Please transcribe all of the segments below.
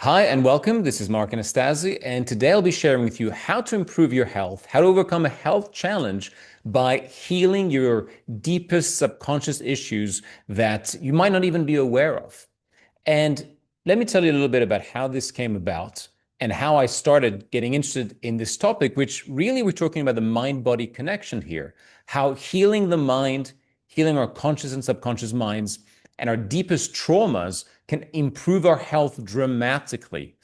Hi and welcome. This is Mark Anastasi, and today I'll be sharing with you how to improve your health, how to overcome a health challenge by healing your deepest subconscious issues that you might not even be aware of. And let me tell you a little bit about how this came about and how I started getting interested in this topic, which really we're talking about the mind-body connection here, how healing the mind, healing our conscious and subconscious minds, and our deepest traumas can improve our health dramatically.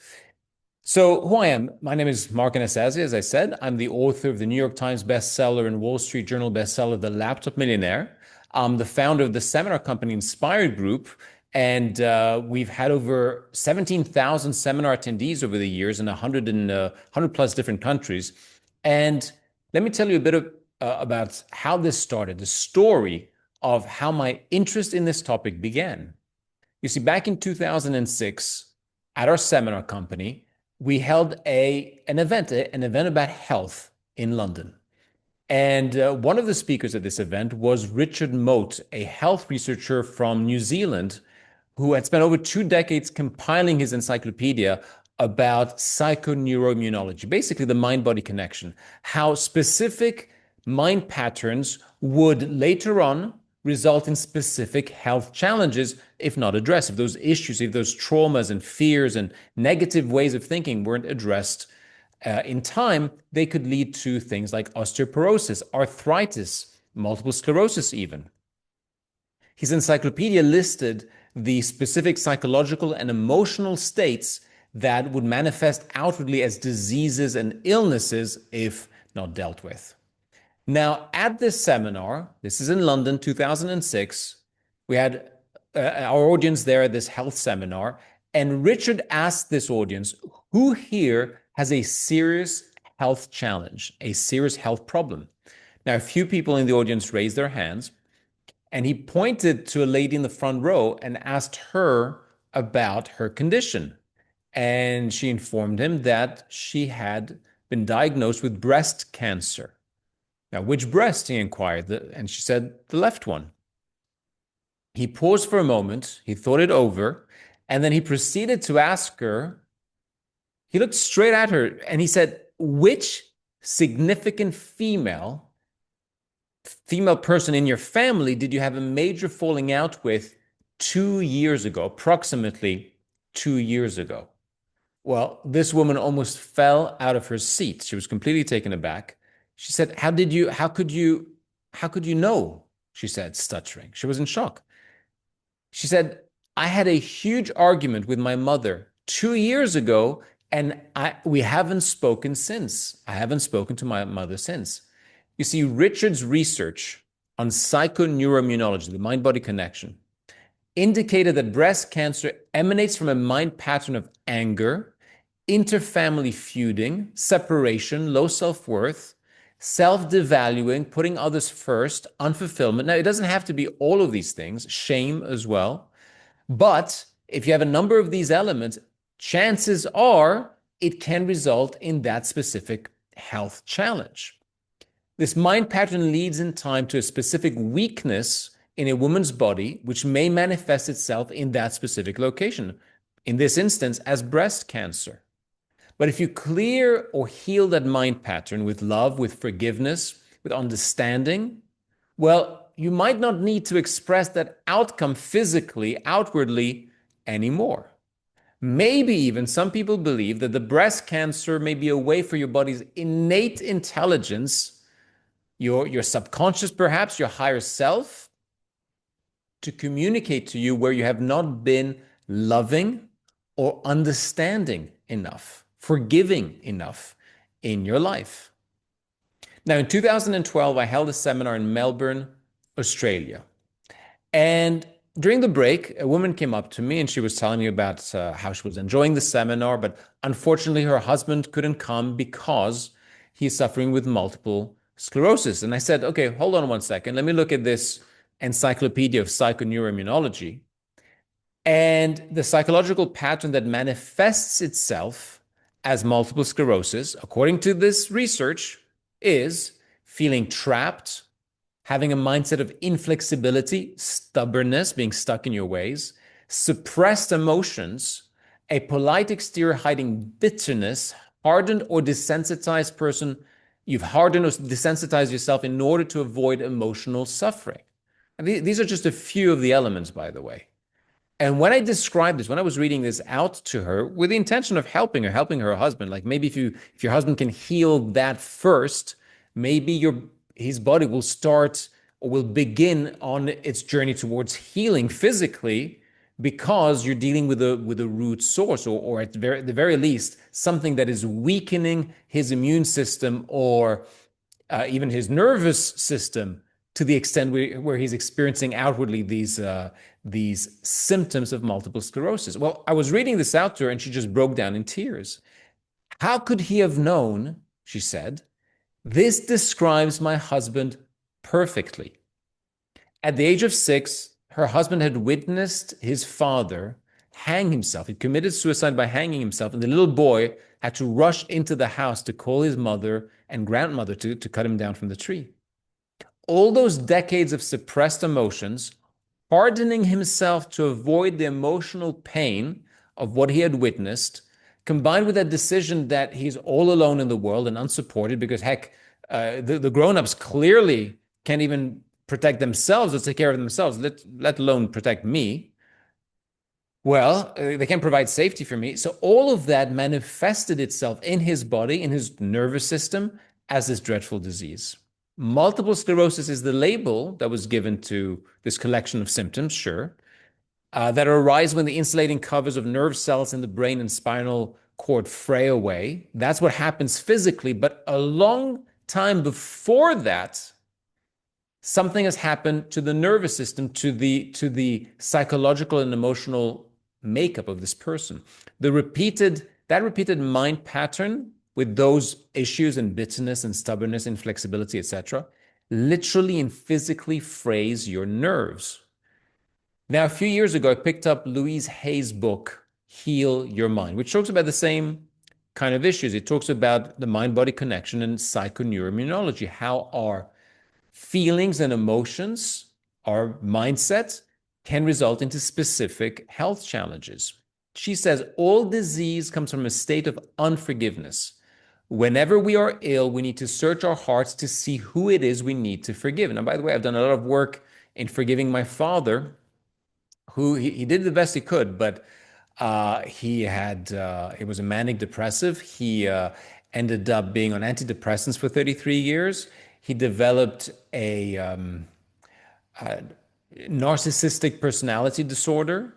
So, who I am, my name is Mark Anastasi. As I said, I'm the author of the New York Times bestseller and Wall Street Journal bestseller, The Laptop Millionaire. I'm the founder of the seminar company Inspired Group, and we've had over 17,000 seminar attendees over the years in 100 plus different countries. And let me tell you a bit about how this started, the story of how my interest in this topic began. You see, back in 2006, at our seminar company, we held an event about health in London. And one of the speakers at this event was Richard Mote, a health researcher from New Zealand who had spent over 2 decades compiling his encyclopedia about psychoneuroimmunology, basically the mind-body connection, how specific mind patterns would later on result in specific health challenges if not addressed, if those issues, if those traumas and fears and negative ways of thinking weren't addressed in time, they could lead to things like osteoporosis, arthritis, multiple sclerosis even. His encyclopedia listed the specific psychological and emotional states that would manifest outwardly as diseases and illnesses if not dealt with. Now, at this seminar, this is in London, 2006, we had our audience there at this health seminar, and Richard asked this audience, who here has a serious health challenge, a serious health problem? Now, a few people in the audience raised their hands, and he pointed to a lady in the front row and asked her about her condition. And she informed him that she had been diagnosed with breast cancer. Now, which breast? He inquired, and she said, the left one. He paused for a moment, he thought it over, and then he proceeded to ask her, he looked straight at her, and he said, which significant female person in your family did you have a major falling out with 2 years ago, approximately 2 years ago? Well, this woman almost fell out of her seat. She was completely taken aback. She said, how could you know? She said, stuttering. She was in shock. She said, I had a huge argument with my mother 2 years ago, and we haven't spoken since. I haven't spoken to my mother since. You see, Richard's research on psychoneuroimmunology, the mind-body connection, indicated that breast cancer emanates from a mind pattern of anger, interfamily feuding, separation, low self-worth, self-devaluing, putting others first, unfulfillment. Now, it doesn't have to be all of these things, shame as well. But if you have a number of these elements, chances are it can result in that specific health challenge. This mind pattern leads in time to a specific weakness in a woman's body, which may manifest itself in that specific location, in this instance, as breast cancer. But if you clear or heal that mind pattern with love, with forgiveness, with understanding, well, you might not need to express that outcome physically, outwardly anymore. Maybe even some people believe that the breast cancer may be a way for your body's innate intelligence, your subconscious perhaps, your higher self, to communicate to you where you have not been loving or understanding enough, forgiving enough in your life. Now, in 2012, I held a seminar in Melbourne, Australia. And during the break, a woman came up to me and she was telling me about how she was enjoying the seminar, but unfortunately, her husband couldn't come because he's suffering with multiple sclerosis. And I said, okay, hold on one second. Let me look at this encyclopedia of psychoneuroimmunology. And the psychological pattern that manifests itself as multiple sclerosis, according to this research, is feeling trapped, having a mindset of inflexibility, stubbornness, being stuck in your ways, suppressed emotions, A polite exterior hiding bitterness, hardened or desensitized person, you've hardened or desensitized yourself in order to avoid emotional suffering. And these are just a few of the elements, by the way. And when I described this, when I was reading this out to her with the intention of helping her husband, like maybe if your husband can heal that first, maybe his body will start or will begin on its journey towards healing physically because you're dealing with a root source, or at the very least something that is weakening his immune system, or even his nervous system, to the extent where he's experiencing outwardly these symptoms of multiple sclerosis. Well, I was reading this out to her and she just broke down in tears. How could he have known, she said, this describes my husband perfectly. At the age of 6, her husband had witnessed his father hang himself. He committed suicide by hanging himself, and the little boy had to rush into the house to call his mother and grandmother to cut him down from the tree. All those decades of suppressed emotions, hardening himself to avoid the emotional pain of what he had witnessed, combined with that decision that he's all alone in the world and unsupported because, heck, the grown-ups clearly can't even protect themselves or take care of themselves, let alone protect me. Well, they can't provide safety for me. So all of that manifested itself in his body, in his nervous system, as this dreadful disease. Multiple sclerosis is the label that was given to this collection of symptoms, sure, that arise when the insulating covers of nerve cells in the brain and spinal cord fray away. That's what happens physically. But a long time before that, something has happened to the nervous system, to the psychological and emotional makeup of this person. That repeated mind pattern with those issues and bitterness and stubbornness, inflexibility, etc., literally and physically frays your nerves. Now, a few years ago, I picked up Louise Hay's book, Heal Your Mind, which talks about the same kind of issues. It talks about the mind-body connection and psychoneuroimmunology, how our feelings and emotions, our mindset, can result into specific health challenges. She says all disease comes from a state of unforgiveness. Whenever we are ill, we need to search our hearts to see who it is we need to forgive. And by the way, I've done a lot of work in forgiving my father, who he did the best he could, but he was a manic depressive. He ended up being on antidepressants for 33 years. He developed a narcissistic personality disorder.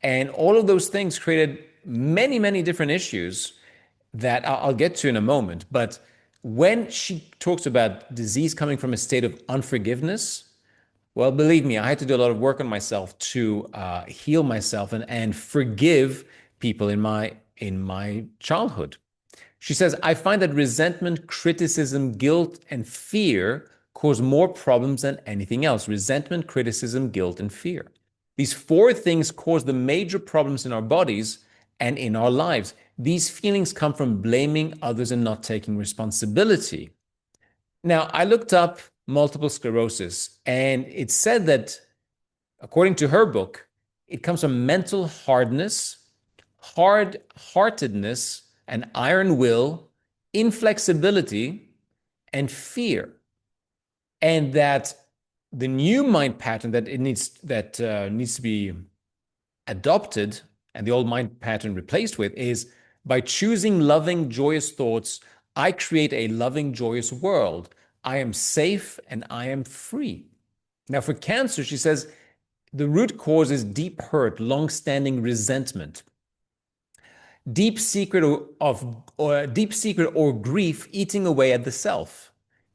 And all of those things created many, many different issues that I'll get to in a moment. But when she talks about disease coming from a state of unforgiveness, well, believe me, I had to do a lot of work on myself to heal myself and forgive people in my childhood. She says, I find that resentment, criticism, guilt, and fear cause more problems than anything else. Resentment, criticism, guilt, and fear. These 4 things cause the major problems in our bodies and in our lives. These feelings come from blaming others and not taking responsibility. Now, I looked up multiple sclerosis, and it said that, according to her book, it comes from mental hardness, hard-heartedness, an iron will, inflexibility, and fear. And that the new mind pattern that needs to be adopted and the old mind pattern replaced with is, by choosing loving, joyous thoughts, I create a loving, joyous world. I am safe and I am free. Now, for cancer, she says, the root cause is deep hurt, long-standing resentment, deep secret or grief eating away at the self.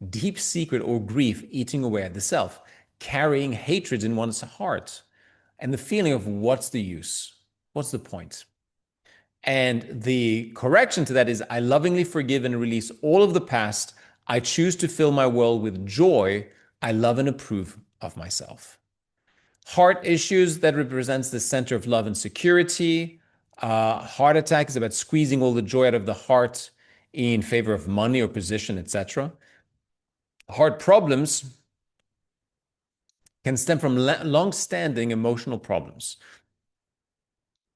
Deep secret or grief eating away at the self, carrying hatred in one's heart, and the feeling of what's the use? What's the point? And the correction to that is, I lovingly forgive and release all of the past. I choose to fill my world with joy. I love and approve of myself. Heart issues, that represents the center of love and security. Heart attack is about squeezing all the joy out of the heart in favor of money or position, etc. Heart problems can stem from long-standing emotional problems.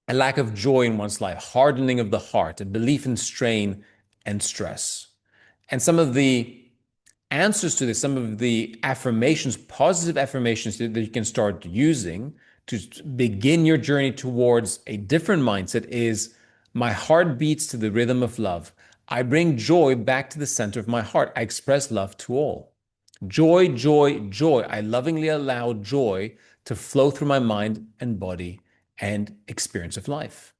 a lack of joy in one's life, hardening of the heart, a belief in strain and stress. And some of the answers to this, some of the affirmations, positive affirmations that you can start using to begin your journey towards a different mindset is: my heart beats to the rhythm of love. I bring joy back to the center of my heart. I express love to all. Joy, joy, joy. I lovingly allow joy to flow through my mind and body and experience of life.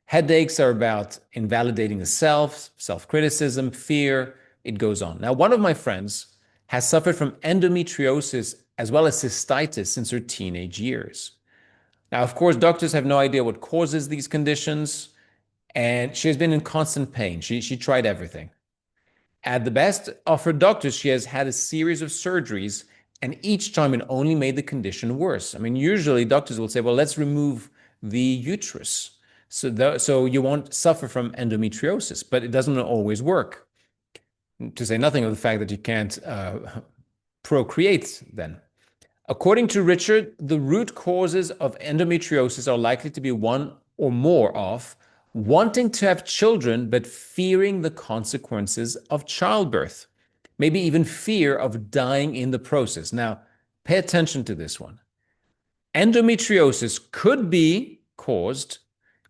Headaches are about invalidating the self, self-criticism, fear. It goes on. Now, one of my friends has suffered from endometriosis as well as cystitis since her teenage years. Now, of course, doctors have no idea what causes these conditions, and she has been in constant pain. She tried everything. At the best of her doctors, she has had a series of surgeries, and each time it only made the condition worse. I mean, usually doctors will say, well, let's remove the uterus so you won't suffer from endometriosis, but it doesn't always work. To say nothing of the fact that you can't procreate then. According to Richard, the root causes of endometriosis are likely to be one or more of wanting to have children, but fearing the consequences of childbirth, maybe even fear of dying in the process. Now, pay attention to this one. Endometriosis could be caused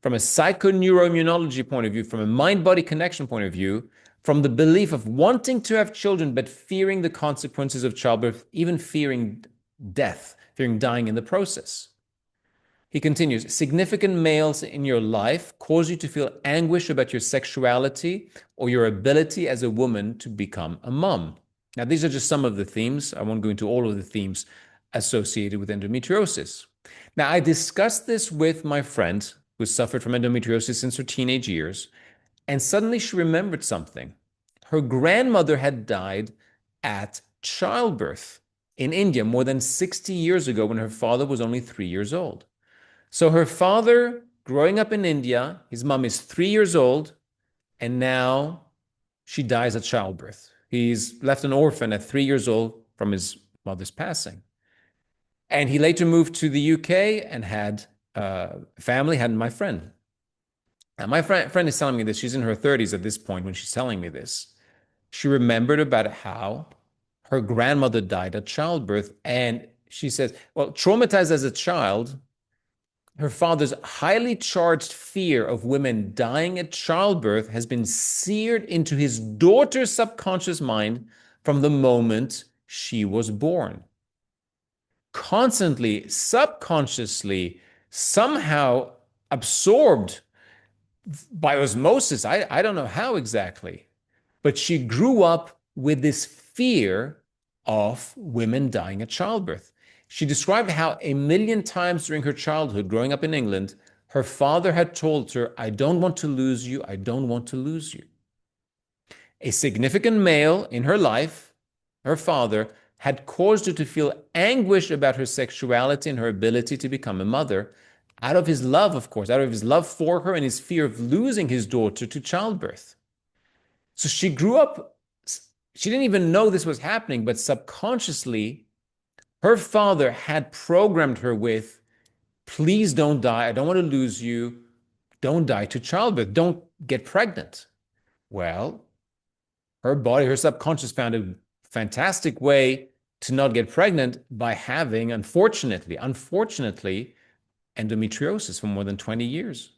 from a psychoneuroimmunology point of view, from a mind-body connection point of view, from the belief of wanting to have children, but fearing the consequences of childbirth, even fearing death, fearing dying in the process. He continues, significant males in your life cause you to feel anguish about your sexuality or your ability as a woman to become a mom. Now, these are just some of the themes. I won't go into all of the themes associated with endometriosis. Now, I discussed this with my friend who suffered from endometriosis since her teenage years, and suddenly she remembered something. Her grandmother had died at childbirth in India more than 60 years ago when her father was only 3 years old. So her father, growing up in India, his mom is 3 years old, and now she dies at childbirth. He's left an orphan at 3 years old from his mother's passing. And he later moved to the UK and had family, had my friend. And my friend is telling me this. She's in her 30s at this point when she's telling me this. She remembered about how her grandmother died at childbirth. And she says, well, traumatized as a child, her father's highly charged fear of women dying at childbirth has been seared into his daughter's subconscious mind from the moment she was born. Constantly, subconsciously, somehow absorbed by osmosis. I don't know how exactly, but she grew up with this fear of women dying at childbirth. She described how 1,000,000 times during her childhood, growing up in England, her father had told her, I don't want to lose you. I don't want to lose you. A significant male in her life, her father, had caused her to feel anguish about her sexuality and her ability to become a mother, out of his love, of course, out of his love for her and his fear of losing his daughter to childbirth. So she grew up, she didn't even know this was happening, but subconsciously, her father had programmed her with, please don't die. I don't want to lose you. Don't die to childbirth. Don't get pregnant. Well, her body, her subconscious found a fantastic way to not get pregnant by having, unfortunately, endometriosis for more than 20 years.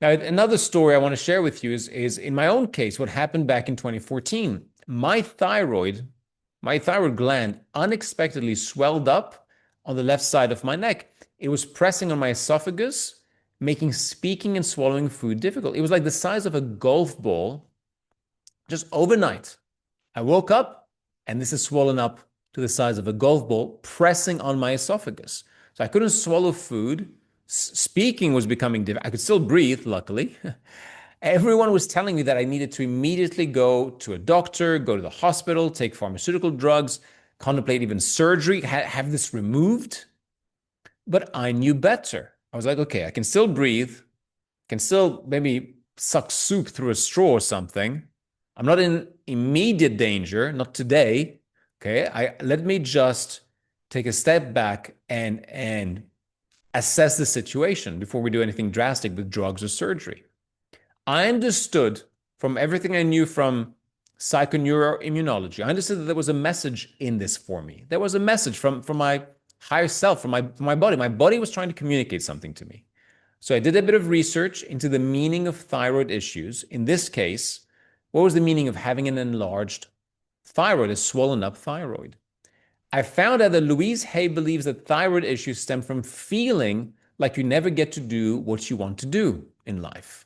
Now, another story I want to share with you is in my own case, what happened back in 2014. My thyroid gland unexpectedly swelled up on the left side of my neck. It was pressing on my esophagus, making speaking and swallowing food difficult. It was like the size of a golf ball just overnight. I woke up and this is swollen up to the size of a golf ball, pressing on my esophagus. So I couldn't swallow food. Speaking was becoming difficult. I could still breathe, luckily. Everyone was telling me that I needed to immediately go to a doctor, go to the hospital, take pharmaceutical drugs, contemplate even surgery, have this removed. But I knew better. I was like, okay, I can still breathe, can still maybe suck soup through a straw or something. I'm not in immediate danger, not today. Okay, let me just take a step back and assess the situation before we do anything drastic with drugs or surgery. I understood from everything I knew from psychoneuroimmunology, I understood that there was a message in this for me. There was a message from my higher self, from my body. My body was trying to communicate something to me. So I did a bit of research into the meaning of thyroid issues. In this case, what was the meaning of having an enlarged thyroid, a swollen up thyroid? I found out that Louise Hay believes that thyroid issues stem from feeling like you never get to do what you want to do in life.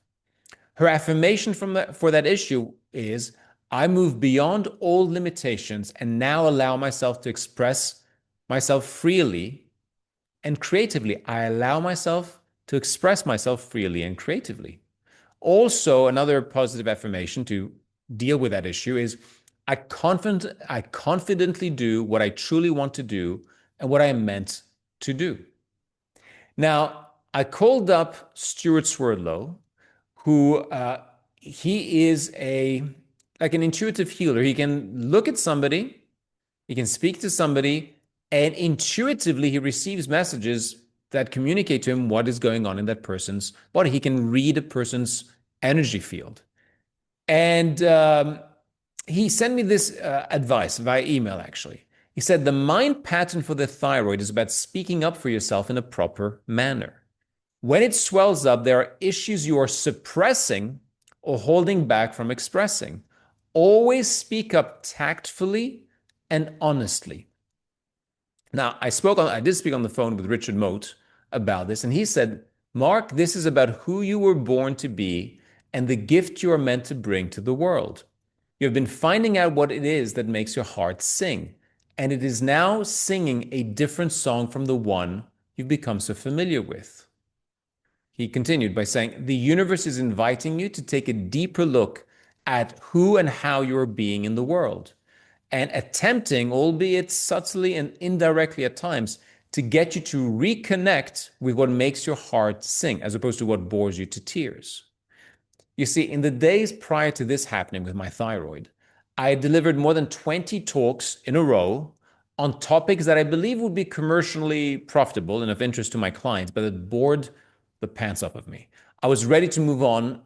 Her affirmation for that issue is, I move beyond all limitations and now allow myself to express myself freely and creatively. I allow myself to express myself freely and creatively. Also, another positive affirmation to deal with that issue is, I confidently do what I truly want to do and what I am meant to do. Now, I called up Stuart Swerdlow, who he is like an intuitive healer. He can look at somebody, he can speak to somebody, and intuitively he receives messages that communicate to him what is going on in that person's body. He can read a person's energy field. And he sent me this advice via email, actually. He said, the mind pattern for the thyroid is about speaking up for yourself in a proper manner. When it swells up, there are issues you are suppressing or holding back from expressing. Always speak up tactfully and honestly. Now, I did speak on the phone with Richard Mote about this, and he said, Mark, this is about who you were born to be and the gift you are meant to bring to the world. You have been finding out what it is that makes your heart sing, and it is now singing a different song from the one you've become so familiar with. He continued by saying, the universe is inviting you to take a deeper look at who and how you are being in the world, and attempting, albeit subtly and indirectly at times, to get you to reconnect with what makes your heart sing, as opposed to what bores you to tears. You see, in the days prior to this happening with my thyroid, I delivered more than 20 talks in a row on topics that I believe would be commercially profitable and of interest to my clients, but it bored the pants off of me. I was ready to move on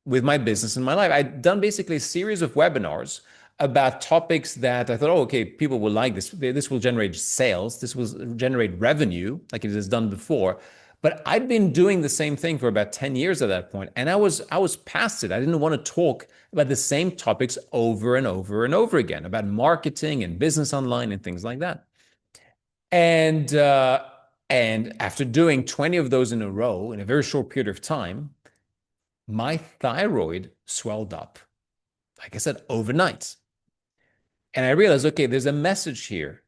with my business and my life. I'd done basically a series of webinars about topics that I thought, oh, okay, people will like this. This will generate sales. This will generate revenue like it has done before. But I'd been doing the same thing for about 10 years at that point, and I was past it. I didn't want to talk about the same topics over and over and over again, about marketing and business online and things like that. And after doing 20 of those in a row in a very short period of time, my thyroid swelled up, like I said, overnight. And I realized, okay, there's a message here.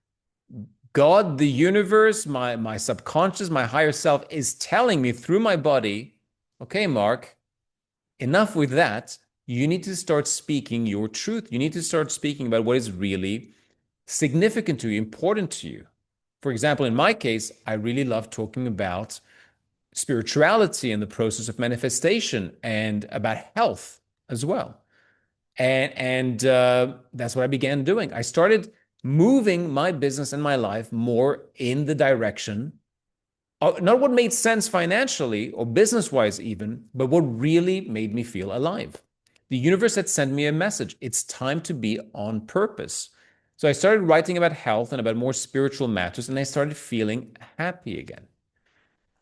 God, the universe, my subconscious, my higher self is telling me through my body, okay, Mark, enough with that. You need to start speaking your truth. You need to start speaking about what is really significant to you, important to you. For example, in my case, I really love talking about spirituality and the process of manifestation and about health as well. And that's what I began doing. I started moving my business and my life more in the direction of not what made sense financially or business-wise even, but what really made me feel alive. The universe had sent me a message. It's time to be on purpose. So I started writing about health and about more spiritual matters, and I started feeling happy again.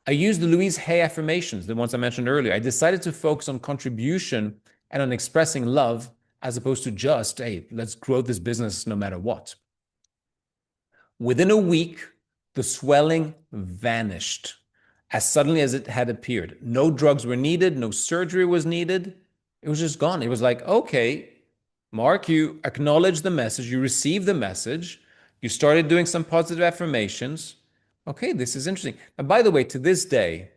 I used the Louise Hay affirmations, the ones I mentioned earlier. I decided to focus on contribution and on expressing love as opposed to just, hey, let's grow this business no matter what. Within a week, the swelling vanished as suddenly as it had appeared. No drugs were needed, no surgery was needed. It was just gone. It was like, okay, Mark, you acknowledged the message, you received the message, you started doing some positive affirmations. Okay, this is interesting. And by the way, to this day,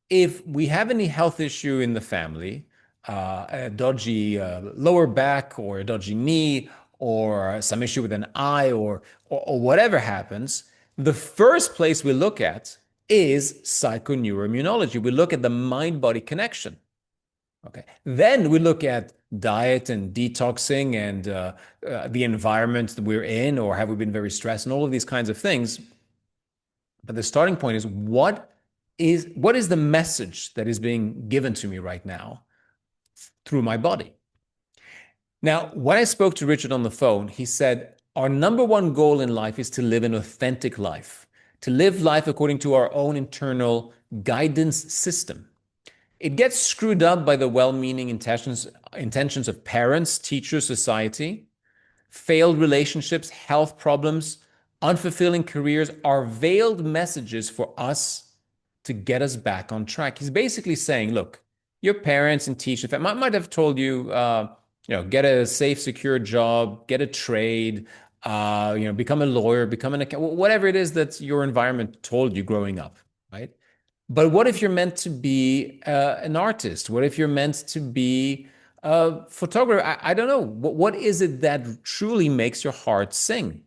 if we have any health issue in the family, a dodgy lower back or a dodgy knee or some issue with an eye or whatever happens, the first place we look at is psychoneuroimmunology. We look at the mind-body connection. Okay. Then we look at diet and detoxing and the environment that we're in, or have we been very stressed and all of these kinds of things. But the starting point is, what is what is the message that is being given to me right now through my body? Now, when I spoke to Richard on the phone, he said, our number one goal in life is to live an authentic life, to live life according to our own internal guidance system. It gets screwed up by the well-meaning intentions of parents, teachers, society. Failed relationships, health problems, unfulfilling careers are veiled messages for us to get us back on track. He's basically saying, look, your parents and teachers might have told you, get a safe, secure job, get a trade, become a lawyer, become an accountant, whatever it is that your environment told you growing up, right? But what if you're meant to be an artist? What if you're meant to be a photographer? I don't know. What is it that truly makes your heart sing?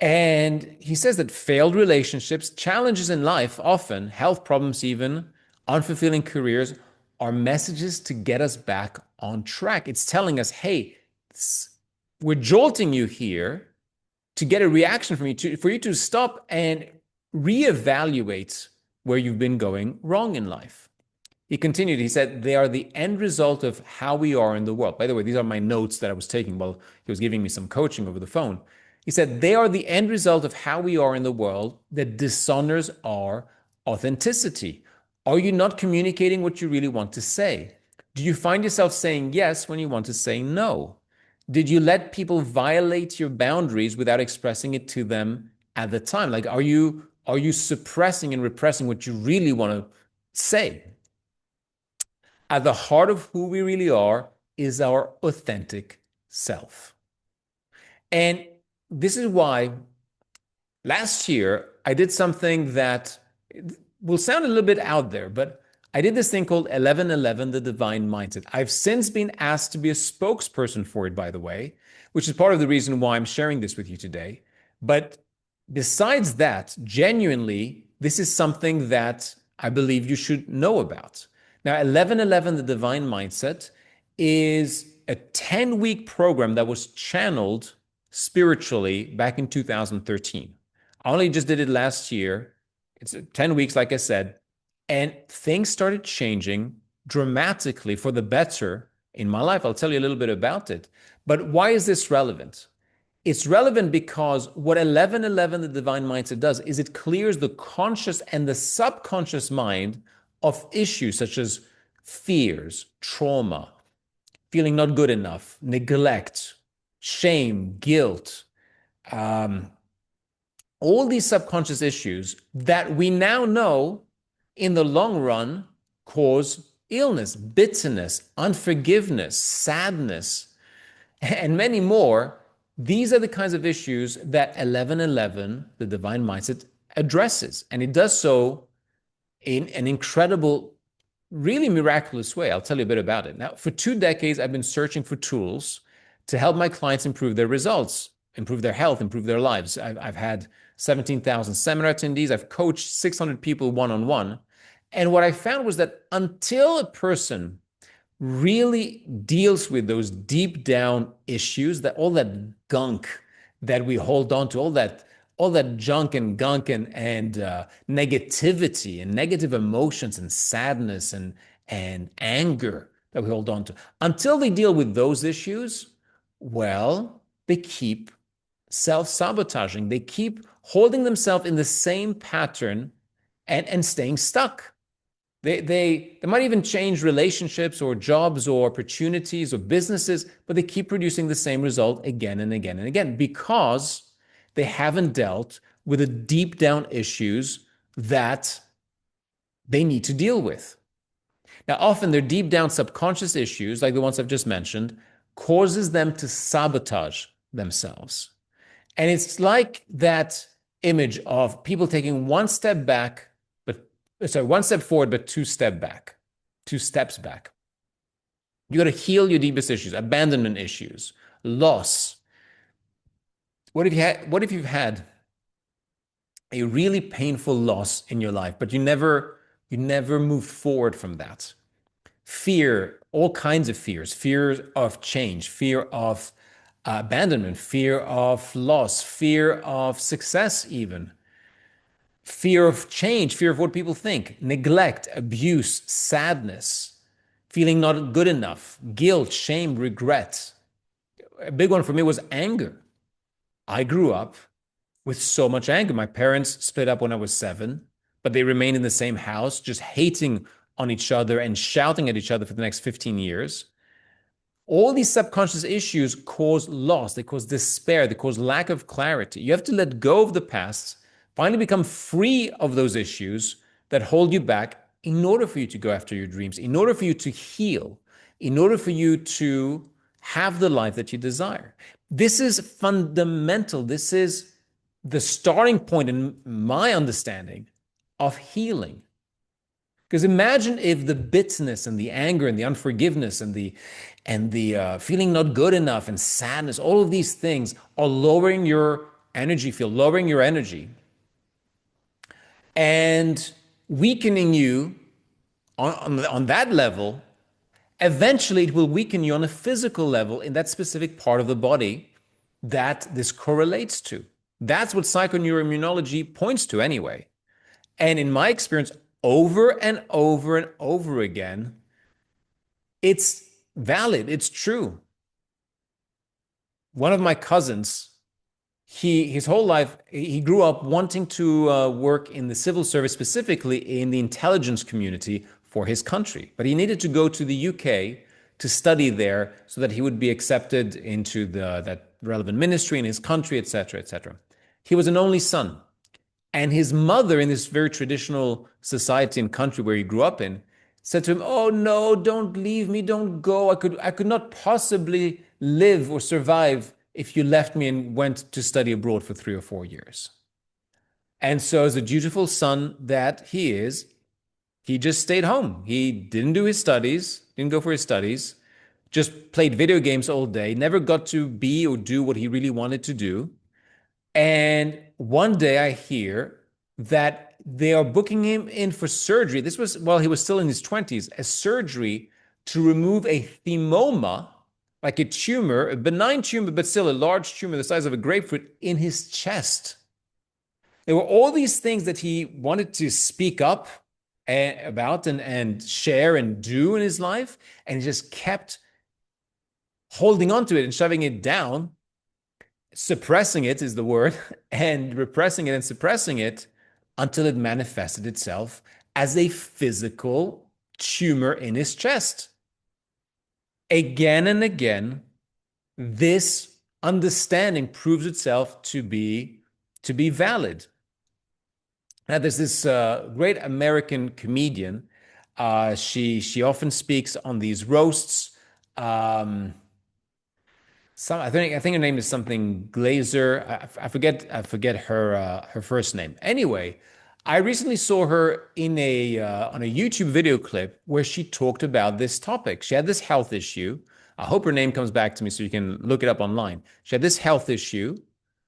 And he says that failed relationships, challenges in life, often health problems, even unfulfilling careers, are messages to get us back on track. It's telling us, hey, we're jolting you here to get a reaction from you, for you to stop and reevaluate where you've been going wrong in life. He continued, he said, they are the end result of how we are in the world. By the way, these are my notes that I was taking while he was giving me some coaching over the phone. He said, they are the end result of how we are in the world that dishonors our authenticity. Are you not communicating what you really want to say? Do you find yourself saying yes when you want to say no? Did you let people violate your boundaries without expressing it to them at the time? Like, are you suppressing and repressing what you really want to say? At the heart of who we really are is our authentic self. And this is why last year I did something that will sound a little bit out there, but I did this thing called 1111, the divine mindset. I've since been asked to be a spokesperson for it, by the way, which is part of the reason why I'm sharing this with you today. But besides that, genuinely, this is something that I believe you should know about. Now, 1111, the divine mindset, is a 10-week program that was channeled spiritually back in 2013. I only just did it last year. It's 10 weeks, like I said, and things started changing dramatically for the better in my life. I'll tell you a little bit about it. But why is this relevant? It's relevant because what 1111, the divine mindset, does is it clears the conscious and the subconscious mind of issues such as fears, trauma, feeling not good enough, neglect, shame, guilt, all these subconscious issues that we now know in the long run cause illness, bitterness, unforgiveness, sadness, and many more. These are the kinds of issues that 1111, the divine mindset, addresses. And it does so in an incredible, really miraculous way. I'll tell you a bit about it. Now, for 2 decades, I've been searching for tools to help my clients improve their results, improve their health, improve their lives. I've had 17,000 seminar attendees. I've coached 600 people one-on-one. And what I found was that until a person really deals with those deep down issues, that all that gunk that we hold on to, all that junk and gunk and negativity and negative emotions and sadness and anger that we hold on to, until they deal with those issues, well, they keep self-sabotaging. They keep holding themselves in the same pattern and staying stuck. They might even change relationships or jobs or opportunities or businesses, but they keep producing the same result again and again and again because they haven't dealt with the deep down issues that they need to deal with. Now, often their deep down subconscious issues, like the ones I've just mentioned, causes them to sabotage themselves. And it's like that image of people taking one step back, one step forward, but 2 steps back, 2 steps back. You got to heal your deepest issues, abandonment issues, loss. What if you've had a really painful loss in your life, but you never moved forward from that? Fear, all kinds of fears, fear of change, fear of abandonment, fear of loss, fear of success even. fear of change, fear of what people think, neglect, abuse, sadness, feeling not good enough, guilt, shame, regret. A big one for me was anger. I grew up with so much anger. My parents split up when I was 7, but they remained in the same house, just hating on each other and shouting at each other for the next 15 years. All these subconscious issues cause loss, they cause despair, they cause lack of clarity. You have to let go of the past, finally become free of those issues that hold you back in order for you to go after your dreams, in order for you to heal, in order for you to have the life that you desire. This is fundamental. This is the starting point, in my understanding, of healing. Because imagine if the bitterness and the anger and the unforgiveness and the feeling not good enough and sadness, all of these things are lowering your energy field, lowering your energy, and weakening you on that level. Eventually, it will weaken you on a physical level in that specific part of the body that this correlates to. That's what psychoneuroimmunology points to anyway. And in my experience, over and over and over again, it's valid, it's true. One of my cousins, his whole life, he grew up wanting to work in the civil service, specifically in the intelligence community for his country. But he needed to go to the UK to study there so that he would be accepted into that relevant ministry in his country, etc., etc. He was an only son. And his mother, in this very traditional society and country where he grew up in, said to him, "Oh no, don't leave me, don't go. I could not possibly live or survive if you left me and went to study abroad for 3 or 4 years." And so, as a dutiful son that he is, he just stayed home. He didn't do his studies, didn't go for his studies, just played video games all day, never got to be or do what he really wanted to do. And one day I hear that they are booking him in for surgery. This was while he was still in his 20s, a surgery to remove a thymoma, like a tumor, a benign tumor, but still a large tumor the size of a grapefruit in his chest. There were all these things that he wanted to speak up about and share and do in his life, and he just kept holding on to it and shoving it down. Suppressing it is the word, and repressing it and suppressing it until it manifested itself as a physical tumor in his chest. Again and again, this understanding proves itself to be valid. Now, there's this great American comedian. She often speaks on these roasts. I think her name is something Glazer. I forget her first name. Anyway, I recently saw her in a on a YouTube video clip where she talked about this topic. She had this health issue. I hope her name comes back to me so you can look it up online. She had this health issue.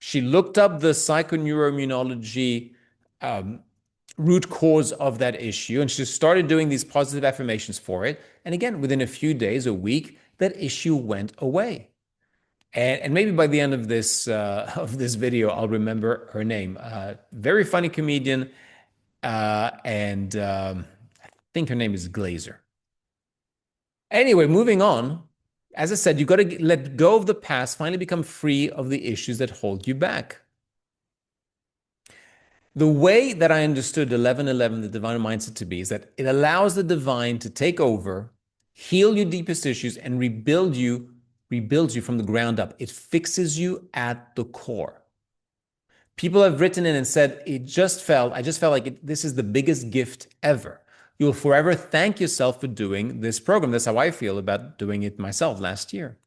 She looked up the psychoneuroimmunology root cause of that issue, and she started doing these positive affirmations for it. And again, within a few days, a week, that issue went away. And maybe by the end of this video, I'll remember her name. Very funny comedian, and I think her name is Glazer. Anyway, moving on. As I said, you got to let go of the past, finally become free of the issues that hold you back. The way that I understood 1111, the divine mindset, to be is that it allows the divine to take over, heal your deepest issues, and rebuilds you from the ground up. It fixes you at the core. People have written in and said, I just felt like this is the biggest gift ever. You'll forever thank yourself for doing this program. That's how I feel about doing it myself last year.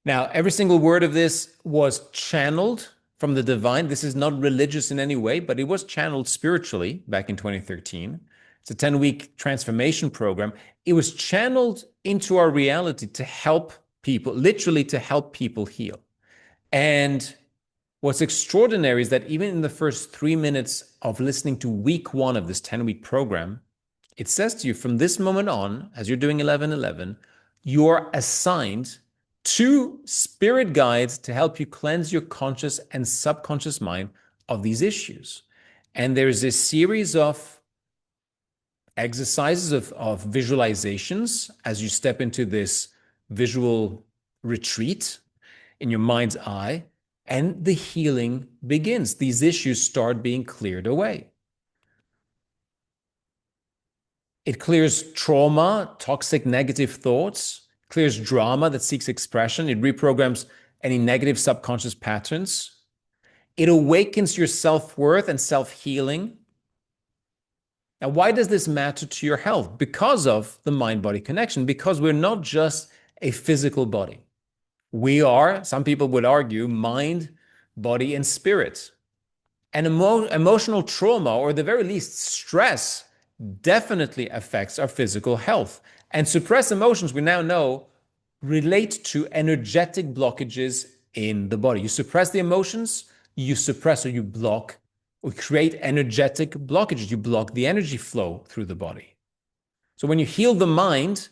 Now, every single word of this was channeled from the divine. This is not religious in any way, but it was channeled spiritually back in 2013. It's a 10-week transformation program. It was channeled into our reality to help people, literally to help people heal. And what's extraordinary is that even in the first 3 minutes of listening to week 1 of this 10-week program, it says to you, from this moment on, as you're doing 1111, you're assigned 2 spirit guides to help you cleanse your conscious and subconscious mind of these issues. And there's this series of exercises of visualizations as you step into this visual retreat in your mind's eye, and the healing begins. These issues start being cleared away. It clears trauma, toxic negative thoughts, clears drama that seeks expression. It reprograms any negative subconscious patterns. It awakens your self-worth and self-healing. Now, why does this matter to your health? Because of the mind-body connection, because we're not just a physical body. We are, some people would argue, mind, body, and spirit. And emotional trauma, or at the very least stress, definitely affects our physical health. And suppressed emotions, we now know, relate to energetic blockages in the body. You suppress the emotions, you suppress or you block or create energetic blockages. You block the energy flow through the body. So when you heal the mind,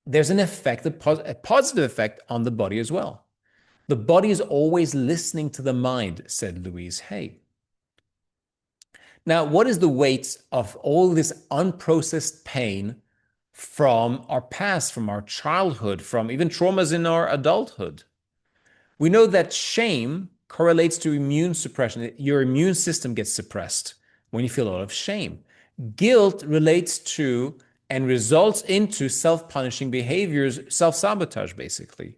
there's an effect, a positive effect on the body as well. The body is always listening to the mind, said Louise Hay. Now, what is the weight of all this unprocessed pain from our past, from our childhood, from even traumas in our adulthood? We know that shame correlates to immune suppression. Your immune system gets suppressed when you feel a lot of shame. Guilt relates to and results into self-punishing behaviors, self-sabotage, basically.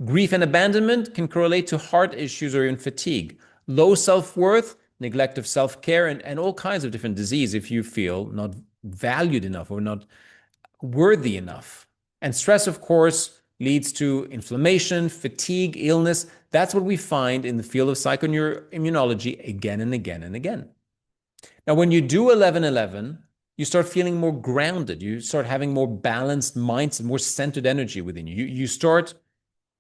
Grief and abandonment can correlate to heart issues or even fatigue. Low self-worth, neglect of self-care, and all kinds of different disease if you feel not valued enough or not worthy enough. And stress, of course, leads to inflammation, fatigue, illness. That's what we find in the field of psychoneuroimmunology again and again and again. Now, when you do 11-11, you start feeling more grounded. You start having more balanced mindset, more centered energy within you. You start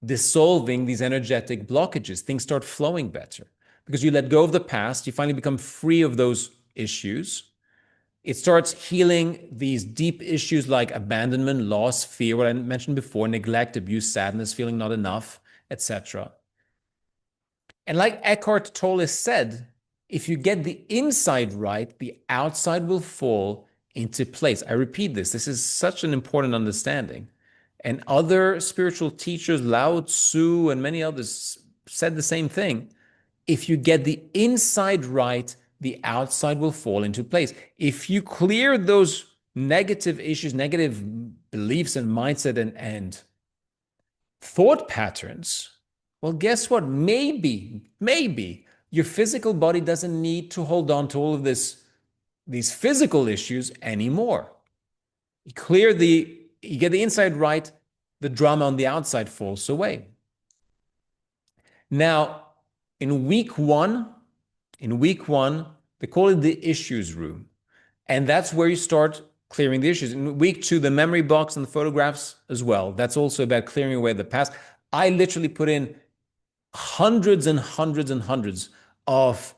dissolving these energetic blockages. Things start flowing better because you let go of the past. You finally become free of those issues. It starts healing these deep issues like abandonment, loss, fear, what I mentioned before, neglect, abuse, sadness, feeling not enough, etc. And like Eckhart Tolle said, if you get the inside right, the outside will fall into place. I repeat this. This is such an important understanding. And other spiritual teachers, Lao Tzu and many others, said the same thing. If you get the inside right, the outside will fall into place. If you clear those negative issues, negative beliefs and mindset and thought patterns, well, guess what? Maybe your physical body doesn't need to hold on to all of these physical issues anymore. You get the inside right, the drama on the outside falls away. Now, in week one, they call it the issues room. And that's where you start clearing the issues. In week two, the memory box and the photographs as well. That's also about clearing away the past. I literally put in hundreds and hundreds and hundreds of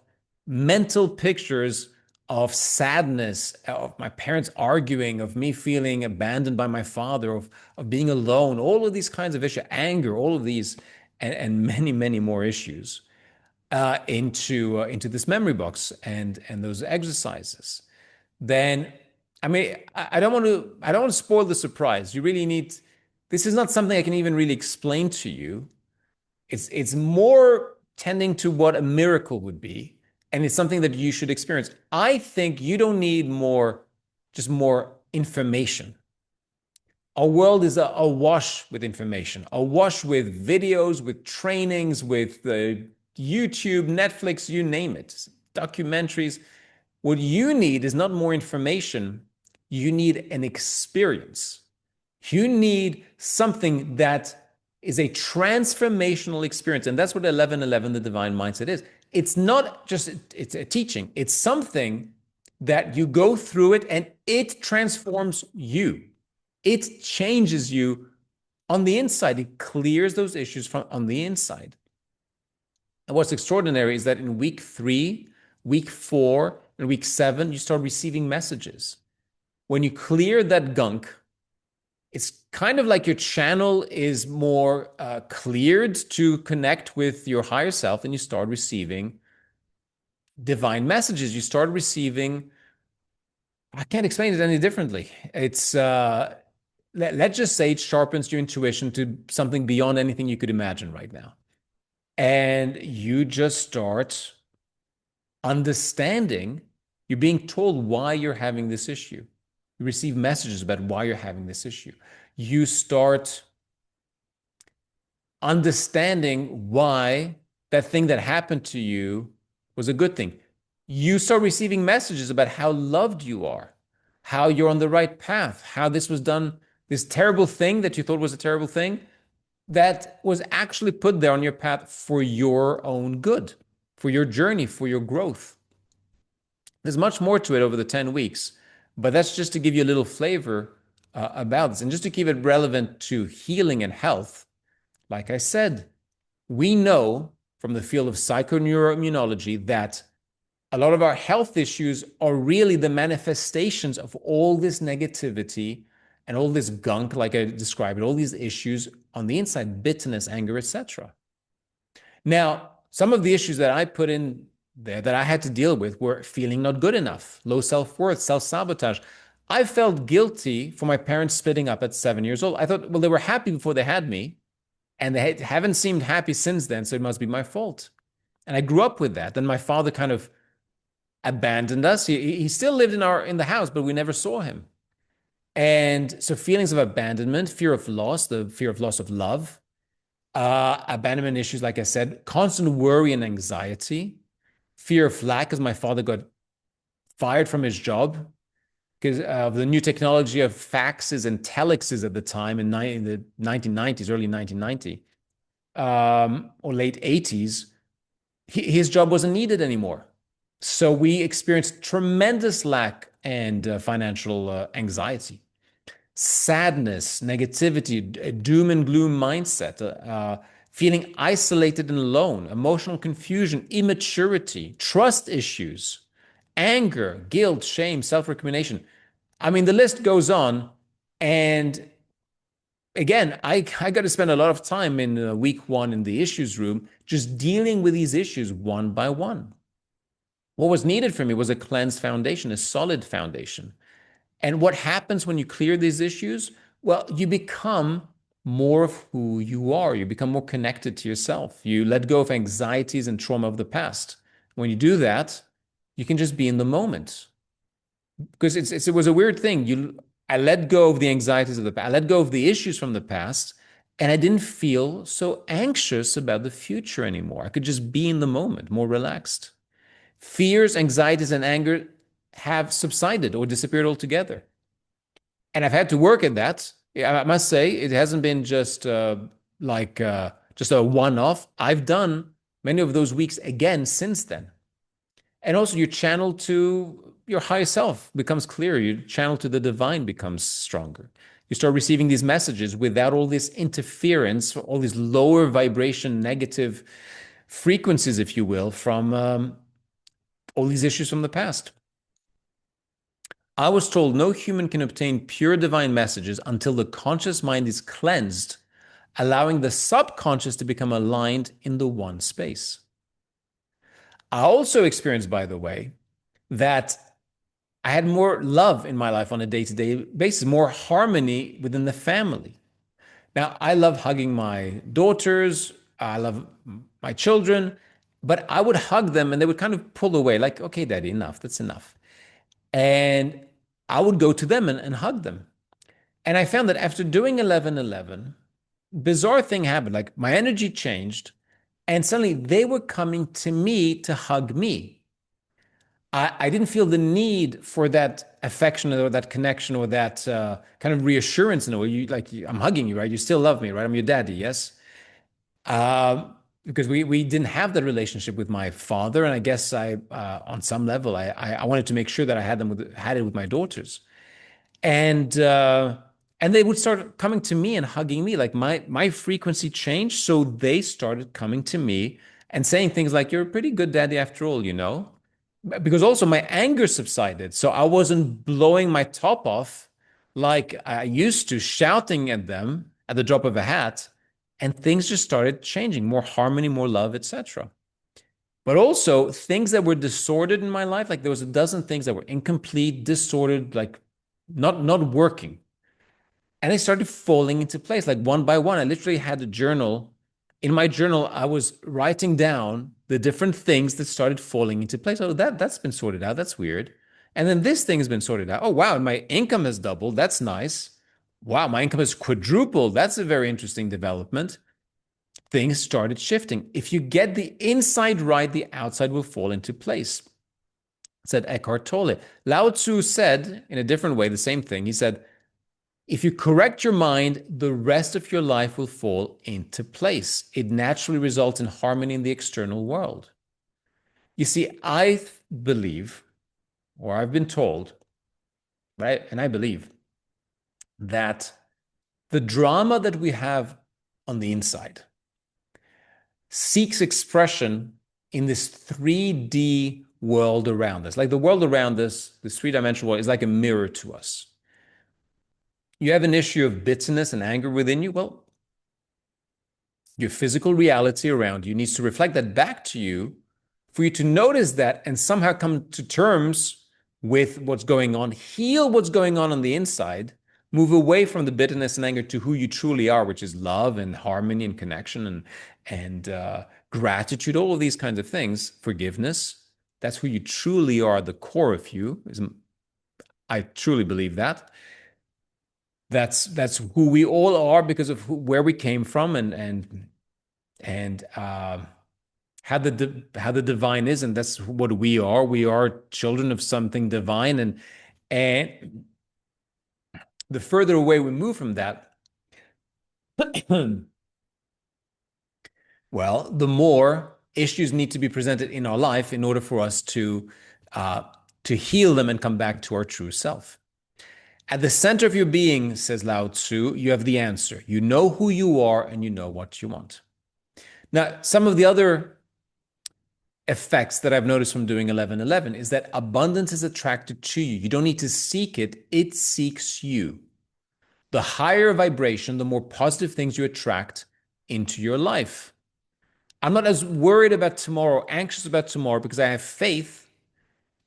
mental pictures of sadness, of my parents arguing, of me feeling abandoned by my father, of being alone, all of these kinds of issues, anger, all of these, and many, many more issues into this memory box and those exercises. Then, I mean, I don't want to spoil the surprise. You really need. This is not something I can even really explain to you. It's more tending to what a miracle would be. And it's something that you should experience. I think you don't need just more information. Our world is awash with information, awash with videos, with trainings, with YouTube, Netflix, you name it, documentaries. What you need is not more information. You need an experience. You need something that is a transformational experience. And that's what 11-11, the divine mindset is. It's not just, it's a teaching. It's something that you go through it and it transforms you. It changes you on the inside. It clears those issues from on the inside. And what's extraordinary is that in week 3, week 4, and week 7, you start receiving messages. When you clear that gunk, it's kind of like your channel is more cleared to connect with your higher self, and you start receiving divine messages. You start receiving, I can't explain it any differently. Let's just say it sharpens your intuition to something beyond anything you could imagine right now. And you just start understanding, you're being told why you're having this issue. You receive messages about why you're having this issue. You start understanding why that thing that happened to you was a good thing. You start receiving messages about how loved you are, how you're on the right path, how this was done, this terrible thing that you thought was a terrible thing, that was actually put there on your path for your own good, for your journey, for your growth. There's much more to it over the 10 weeks, but that's just to give you a little flavor about this. And just to keep it relevant to healing and health, like I said, we know from the field of psychoneuroimmunology that a lot of our health issues are really the manifestations of all this negativity and all this gunk, like I described it, all these issues on the inside, bitterness, anger, etc. Now, some of the issues that I put in there that I had to deal with were feeling not good enough, low self-worth, self-sabotage. I felt guilty for my parents splitting up at 7 years old. I thought, well, they were happy before they had me, and they haven't seemed happy since then, so it must be my fault. And I grew up with that. Then my father kind of abandoned us. He still lived in the house, but we never saw him. And so feelings of abandonment, fear of loss, the fear of loss of love, abandonment issues, like I said, constant worry and anxiety, fear of lack, because my father got fired from his job because of the new technology of faxes and telexes at the time in the 1990s, early 1990, or late 80s. His job wasn't needed anymore. So we experienced tremendous lack and financial anxiety, sadness, negativity, a doom and gloom mindset, feeling isolated and alone, emotional confusion, immaturity, trust issues, anger, guilt, shame, self-recrimination. I mean, the list goes on. And again, I got to spend a lot of time in week one in the issues room, just dealing with these issues one by one. What was needed for me was a cleansed foundation, a solid foundation. And what happens when you clear these issues? Well, you become more of who you are. You become more connected to yourself. You let go of anxieties and trauma of the past. When you do that, you can just be in the moment. Because it was a weird thing. I let go of the anxieties of the past. I let go of the issues from the past, and I didn't feel so anxious about the future anymore. I could just be in the moment, more relaxed. Fears, anxieties, and anger have subsided or disappeared altogether. And I've had to work at that. I must say, it hasn't been just just a one-off. I've done many of those weeks again since then. And also your channel to your higher self becomes clearer. Your channel to the divine becomes stronger. You start receiving these messages without all this interference, all these lower vibration, negative frequencies, if you will, from all these issues from the past. I was told no human can obtain pure divine messages until the conscious mind is cleansed, allowing the subconscious to become aligned in the one space. I also experienced, by the way, that I had more love in my life on a day-to-day basis, more harmony within the family. Now, I love hugging my daughters, I love my children, but I would hug them and they would kind of pull away, like, okay, daddy, enough, that's enough. And I would go to them and hug them. And I found that after doing 11:11, bizarre thing happened. Like my energy changed, and suddenly they were coming to me to hug me. I didn't feel the need for that affection or that connection or that kind of reassurance in a way. I'm hugging you, right? You still love me, right? I'm your daddy, yes? Because we didn't have that relationship with my father, and I guess on some level I wanted to make sure that I had it with my daughters, and they would start coming to me and hugging me. Like my frequency changed, so they started coming to me and saying things like, "You're a pretty good daddy after all, you know." Because also my anger subsided, so I wasn't blowing my top off like I used to, shouting at them at the drop of a hat, and things just started changing, more harmony, more love, etc. but also things that were disordered in my life. Like there was a dozen things that were incomplete, disordered, like not working. And they started falling into place, like one by one. I literally had a journal. In my journal, I was writing down the different things that started falling into place. Oh, that's been sorted out. That's weird. And then this thing has been sorted out. Oh, wow, my income has doubled. That's nice. Wow, my income has quadrupled. That's a very interesting development. Things started shifting. If you get the inside right, the outside will fall into place, said Eckhart Tolle. Lao Tzu said, in a different way, the same thing. He said, if you correct your mind, the rest of your life will fall into place. It naturally results in harmony in the external world. You see, I believe, or I've been told, right, and I believe that the drama that we have on the inside seeks expression in this 3D world around us. Like the world around us, this three-dimensional world is like a mirror to us. You have an issue of bitterness and anger within you. Well, your physical reality around you needs to reflect that back to you for you to notice that and somehow come to terms with what's going on, heal what's going on the inside, move away from the bitterness and anger to who you truly are, which is love and harmony and connection and gratitude, all of these kinds of things, forgiveness. That's who you truly are, the core of you. I truly believe that. That's who we all are because of where we came from and how the divine is, and that's what we are. We are children of something divine, and the further away we move from that, well, the more issues need to be presented in our life in order for us to heal them and come back to our true self. At the center of your being, says Lao Tzu, you have the answer. You know who you are and you know what you want. Now, some of the other effects that I've noticed from doing 1111 is that abundance is attracted to you. You don't need to seek it, it seeks you. The higher vibration, the more positive things you attract into your life. I'm not as worried about tomorrow, anxious about tomorrow, because I have faith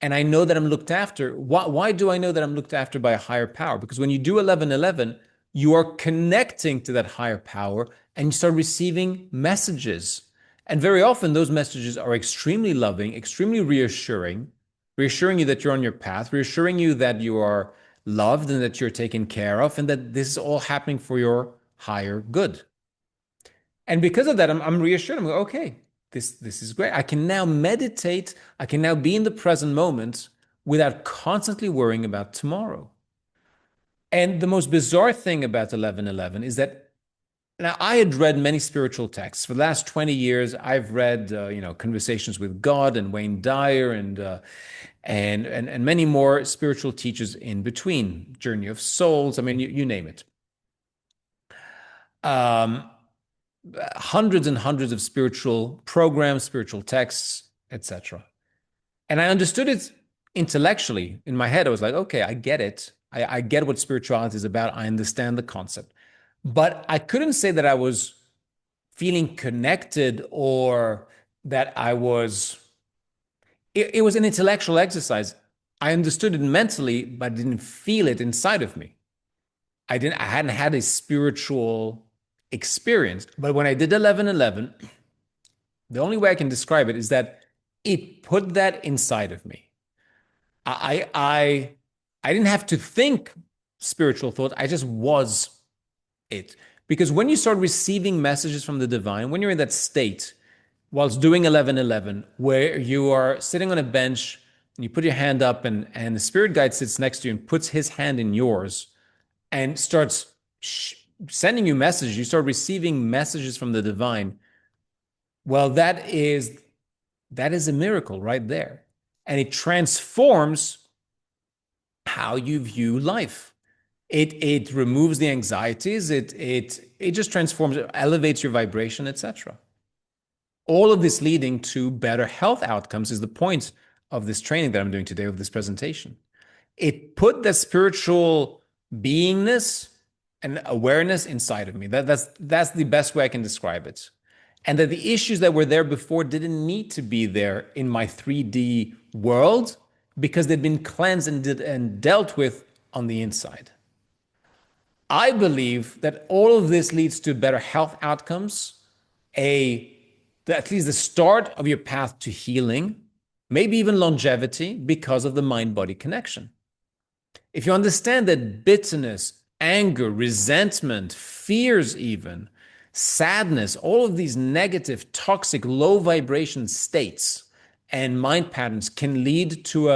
and I know that I'm looked after. Why do I know that I'm looked after by a higher power? Because when you do 1111, you are connecting to that higher power and you start receiving messages. And very often those messages are extremely loving, extremely reassuring you that you're on your path, reassuring you that you are loved and that you're taken care of and that this is all happening for your higher good. And because of that, I'm reassured. I'm like, okay, this is great. I can now meditate. I can now be in the present moment without constantly worrying about tomorrow. And the most bizarre thing about 1111 is that now I had read many spiritual texts. For the last 20 years, I've read, Conversations with God and Wayne Dyer and many more spiritual teachers in between, Journey of Souls. I mean, you name it. Hundreds and hundreds of spiritual programs, spiritual texts, etc. And I understood it intellectually. In my head, I was like, okay, I get it. I get what spirituality is about. I understand the concept. But I couldn't say that I was feeling connected or that it was an intellectual exercise. I understood it mentally, but I didn't feel it inside of me. I hadn't had a spiritual experience. But when I did 1111, the only way I can describe it is that it put that inside of me. I didn't have to think spiritual thought. I just was it. Because when you start receiving messages from the divine, when you're in that state, whilst doing 1111, where you are sitting on a bench and you put your hand up and the spirit guide sits next to you and puts his hand in yours and starts sending you messages, you start receiving messages from the divine. Well, that is a miracle right there. And it transforms how you view life. It removes the anxieties, it just transforms, it elevates your vibration, etc. All of this leading to better health outcomes is the point of this training that I'm doing today, of this presentation. It put the spiritual beingness and awareness inside of me. That's the best way I can describe it. and that the issues that were there before didn't need to be there in my 3D world because they'd been cleansed and dealt with on the inside. I believe that all of this leads to better health outcomes, at least the start of your path to healing, maybe even longevity because of the mind-body connection. If you understand that bitterness, anger, resentment, fears even, sadness, all of these negative, toxic, low vibration states and mind patterns can lead to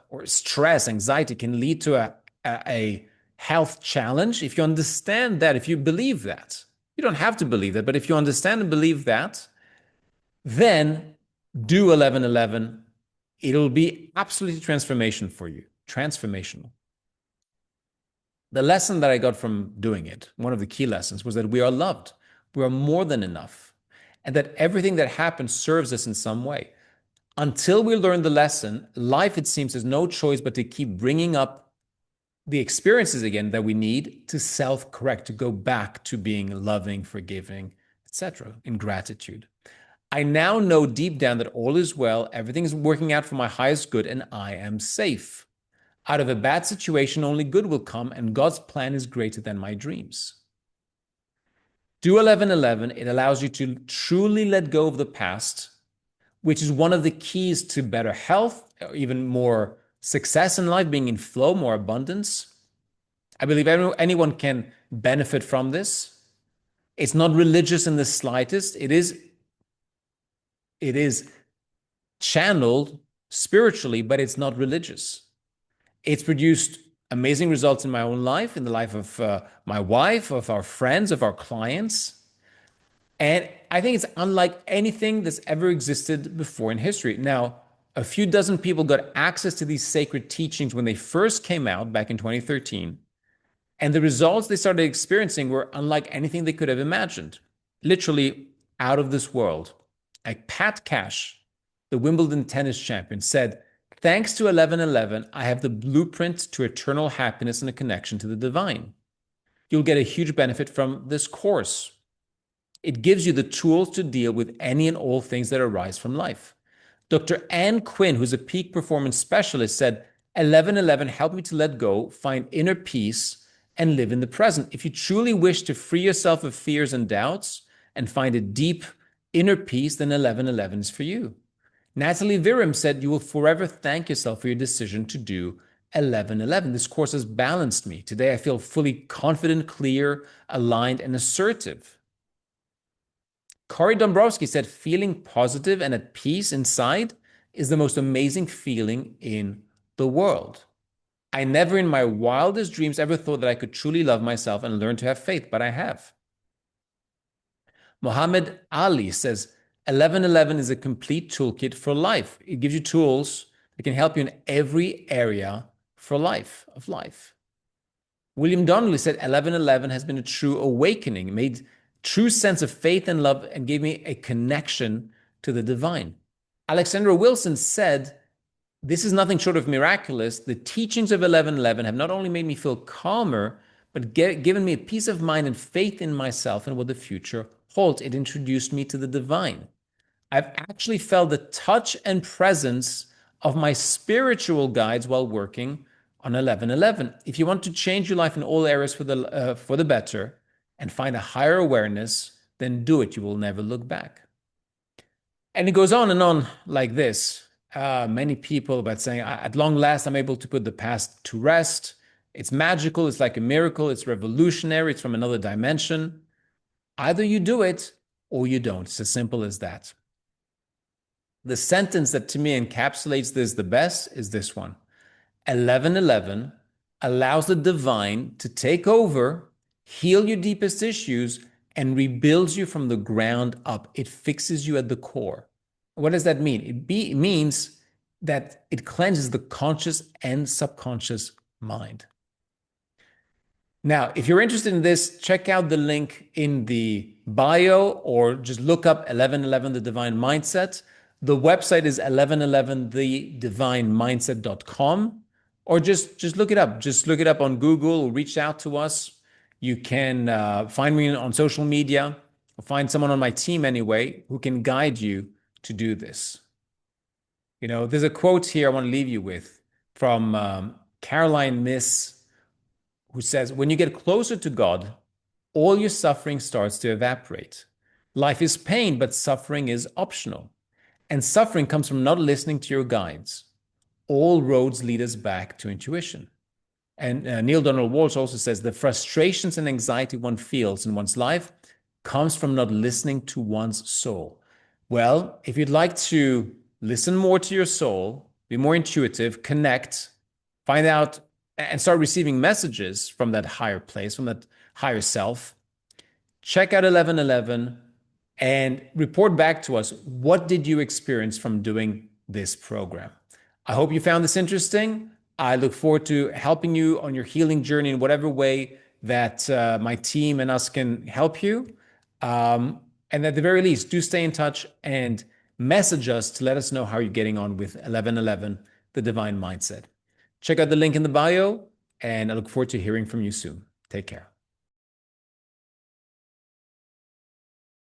or stress, anxiety can lead to a health challenge. If you understand that, if you believe that, you don't have to believe that, but if you understand and believe that, then do 1111. It'll be absolutely transformation for you. Transformational. The lesson that I got from doing it, one of the key lessons, was that we are loved. We are more than enough. And that everything that happens serves us in some way. Until we learn the lesson, life, it seems, has no choice but to keep bringing up the experiences again that we need to self-correct, to go back to being loving, forgiving, etc., in gratitude. I now know deep down that all is well, everything is working out for my highest good, and I am safe. Out of a bad situation, only good will come, and God's plan is greater than my dreams. Do 1111. It allows you to truly let go of the past, which is one of the keys to better health, or even more success in life, being in flow, more abundance. I believe anyone can benefit from this. It's not religious in the slightest. It is channeled spiritually, but it's not religious. It's produced amazing results in my own life, in the life of my wife, of our friends, of our clients. And I think it's unlike anything that's ever existed before in history. Now, a few dozen people got access to these sacred teachings when they first came out back in 2013. And the results they started experiencing were unlike anything they could have imagined. Literally out of this world. Like Pat Cash, the Wimbledon tennis champion, said, "Thanks to 1111, I have the blueprint to eternal happiness and a connection to the divine." You'll get a huge benefit from this course. It gives you the tools to deal with any and all things that arise from life. Dr. Ann Quinn, who's a peak performance specialist, said, 1111 helped me to let go, find inner peace, and live in the present. If you truly wish to free yourself of fears and doubts and find a deep inner peace, then 1111 is for you. Natalie Viram said, "You will forever thank yourself for your decision to do 1111. This course has balanced me. Today I feel fully confident, clear, aligned, and assertive." Corey Dombrowski said, "Feeling positive and at peace inside is the most amazing feeling in the world. I never in my wildest dreams ever thought that I could truly love myself and learn to have faith, but I have." Muhammad Ali says, 1111 is a complete toolkit for life. It gives you tools that can help you in every area of life. William Donnelly said, 1111 has been a true awakening. It made true sense of faith and love and gave me a connection to the divine. Alexandra Wilson said, "This is nothing short of miraculous. The teachings of 1111 have not only made me feel calmer, but given me a peace of mind and faith in myself and what the future holds. It introduced me to the divine. I've actually felt the touch and presence of my spiritual guides while working on 1111. If you want to change your life in all areas for the better and find a higher awareness, then do it. You will never look back." And it goes on and on like this. Many people, but saying, "At long last, I'm able to put the past to rest. It's magical. It's like a miracle. It's revolutionary. It's from another dimension." Either you do it or you don't. It's as simple as that. The sentence that to me encapsulates this the best is this one. 1111 allows the divine to take over, heal your deepest issues, and rebuilds you from the ground up. It fixes you at the core. What does that mean? It means that it cleanses the conscious and subconscious mind. Now, if you're interested in this, check out the link in the bio or just look up 1111 The Divine Mindset. The website is 1111thedivinemindset.com, or just look it up. Just look it up on Google or reach out to us. You can find me on social media. or find someone on my team anyway who can guide you to do this. There's a quote here I want to leave you with from Caroline Miss, who says, "When you get closer to God, all your suffering starts to evaporate. Life is pain, but suffering is optional. And suffering comes from not listening to your guides. All roads lead us back to intuition." And Neil Donald Walsh also says, "The frustrations and anxiety one feels in one's life comes from not listening to one's soul." Well, if you'd like to listen more to your soul, be more intuitive, connect, find out, and start receiving messages from that higher place, from that higher self, check out 1111 and report back to us. What did you experience from doing this program? I hope you found this interesting. I look forward to helping you on your healing journey in whatever way that my team and us can help you. And at the very least, do stay in touch and message us to let us know how you're getting on with 1111, the Divine Mindset. Check out the link in the bio, and I look forward to hearing from you soon. Take care.